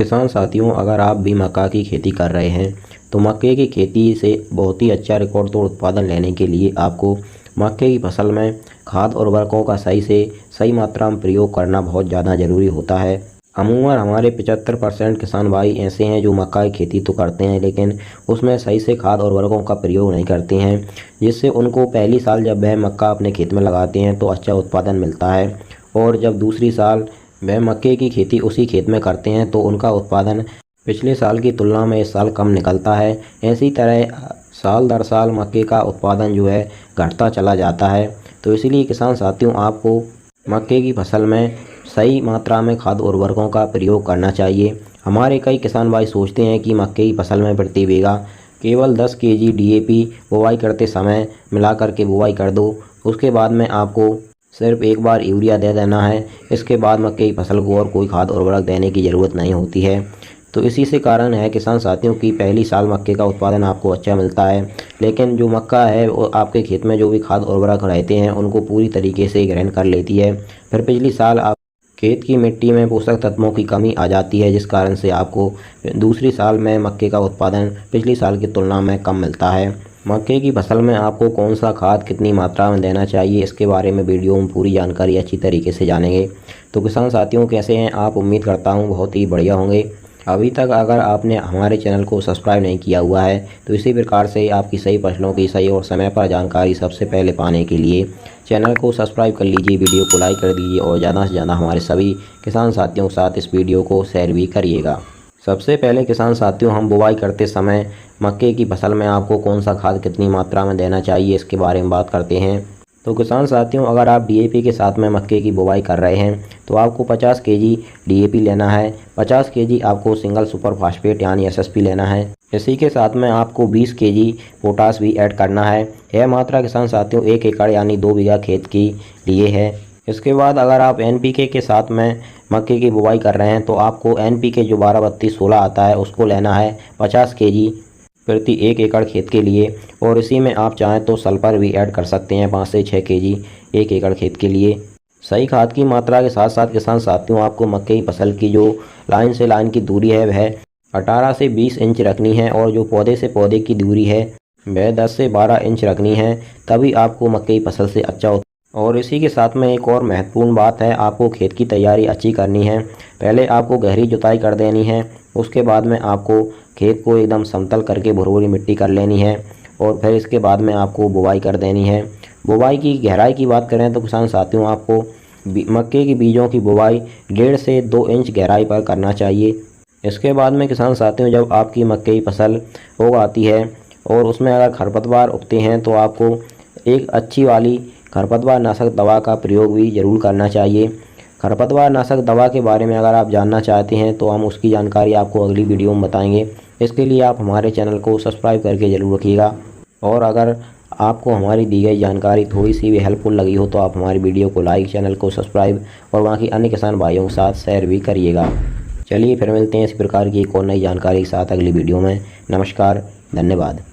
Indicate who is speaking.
Speaker 1: किसान साथियों, अगर आप भी मक्का की खेती कर रहे हैं तो मक्के की खेती से बहुत ही अच्छा रिकॉर्ड तोड़ उत्पादन लेने के लिए आपको मक्के की फसल में खाद और उर्वरकों का सही मात्रा में प्रयोग करना बहुत ज़्यादा ज़रूरी होता है। अमूमन हमारे 75% किसान भाई ऐसे हैं जो मक्का की खेती तो करते हैं लेकिन उसमें सही से खाद और उर्वरकों का प्रयोग नहीं करते हैं, जिससे उनको पहली साल जब वह मक्का अपने खेत में लगाते हैं तो अच्छा उत्पादन मिलता है और जब दूसरी साल वह मक्के की खेती उसी खेत में करते हैं तो उनका उत्पादन पिछले साल की तुलना में इस साल कम निकलता है। इसी तरह साल दर साल मक्के का उत्पादन जो है घटता चला जाता है। तो इसीलिए किसान साथियों, आपको मक्के की फसल में सही मात्रा में खाद और उर्वरकों का प्रयोग करना चाहिए। हमारे कई किसान भाई सोचते हैं कि मक्के की फसल में प्रति बीघा केवल 10 केजी डीएपी बुवाई करते समय मिला करके बुवाई कर दो, उसके बाद में आपको सिर्फ एक बार यूरिया दे देना है। इसके बाद मक्के की फसल को और कोई खाद और उर्वरक देने की ज़रूरत नहीं होती है। तो इसी से कारण है किसान साथियों की पहली साल मक्के का उत्पादन आपको अच्छा मिलता है, लेकिन जो मक्का है वो आपके खेत में जो भी खाद और उर्वरक रहते हैं उनको पूरी तरीके से ग्रहण कर लेती है। फिर पिछली साल आप खेत की मिट्टी में पोषक तत्वों की कमी आ जाती है, जिस कारण से आपको दूसरी साल में मक्के का उत्पादन पिछली साल की तुलना में कम मिलता है। मक्के की फसल में आपको कौन सा खाद कितनी मात्रा में देना चाहिए, इसके बारे में वीडियो में पूरी जानकारी अच्छी तरीके से जानेंगे। तो किसान साथियों, कैसे हैं आप? उम्मीद करता हूं बहुत ही बढ़िया होंगे। अभी तक अगर आपने हमारे चैनल को सब्सक्राइब नहीं किया हुआ है तो इसी प्रकार से आपकी सही फसलों की सही और समय पर जानकारी सबसे पहले पाने के लिए चैनल को सब्सक्राइब कर लीजिए, वीडियो को लाइक कर दीजिए और ज़्यादा से ज़्यादा हमारे सभी किसान साथियों के साथ इस वीडियो को शेयर भी करिएगा। सबसे पहले किसान साथियों, हम बुवाई करते समय मक्के की फसल में आपको कौन सा खाद कितनी मात्रा में देना चाहिए इसके बारे में बात करते हैं। तो किसान साथियों, अगर आप डीएपी के साथ में मक्के की बुवाई कर रहे हैं तो आपको 50 केजी डीएपी लेना है, 50 केजी आपको सिंगल सुपर फास्फेट यानी एसएसपी लेना है। इसी के साथ में आपको 20 केजी पोटास भी ऐड करना है। यह मात्रा किसान साथियों 1 एकड़ यानी 2 बीघा खेत के लिए है। इसके बाद अगर आप एनपीके के साथ में मक्के की बुवाई कर रहे हैं तो आपको एनपीके जो 12-32-16 आता है उसको लेना है 50 केजी प्रति 1 एकड़ खेत के लिए। और इसी में आप चाहें तो सल्फर भी ऐड कर सकते हैं 5 से 6 केजी 1 एकड़ खेत के लिए। सही खाद की मात्रा के साथ साथ किसान साथियों, आपको मक्के की फसल की जो लाइन से लाइन की दूरी है वह 18 से 20 इंच रखनी है और जो पौधे से पौधे की दूरी है वह 10 से 12 इंच रखनी है, तभी आपको मक्के की फसल से अच्छा और इसी के साथ में एक और महत्वपूर्ण बात है, आपको खेत की तैयारी अच्छी करनी है। पहले आपको गहरी जुताई कर देनी है, उसके बाद में आपको खेत को एकदम समतल करके भुरभुरी मिट्टी कर लेनी है और फिर इसके बाद में आपको बुवाई कर देनी है। बुवाई की गहराई की बात करें तो किसान साथियों, आपको मक्के की बीजों की बुवाई 1.5 से 2 इंच गहराई पर करना चाहिए। इसके बाद में किसान साथियों, जब आपकी मक्के की फसल उग आती है और उसमें अगर खरपतवार उगते हैं तो आपको एक अच्छी वाली खरपतवार नाशक दवा का प्रयोग भी ज़रूर करना चाहिए। खरपतवार नाशक दवा के बारे में अगर आप जानना चाहते हैं तो हम उसकी जानकारी आपको अगली वीडियो में बताएंगे। इसके लिए आप हमारे चैनल को सब्सक्राइब करके ज़रूर रखिएगा और अगर आपको हमारी दी गई जानकारी थोड़ी सी भी हेल्पफुल लगी हो तो आप हमारी वीडियो को लाइक, चैनल को सब्सक्राइब और बाकी अन्य किसान भाइयों के साथ शेयर भी करिएगा। चलिए फिर मिलते हैं इस प्रकार की एक और नई जानकारी के साथ अगली वीडियो में। नमस्कार, धन्यवाद।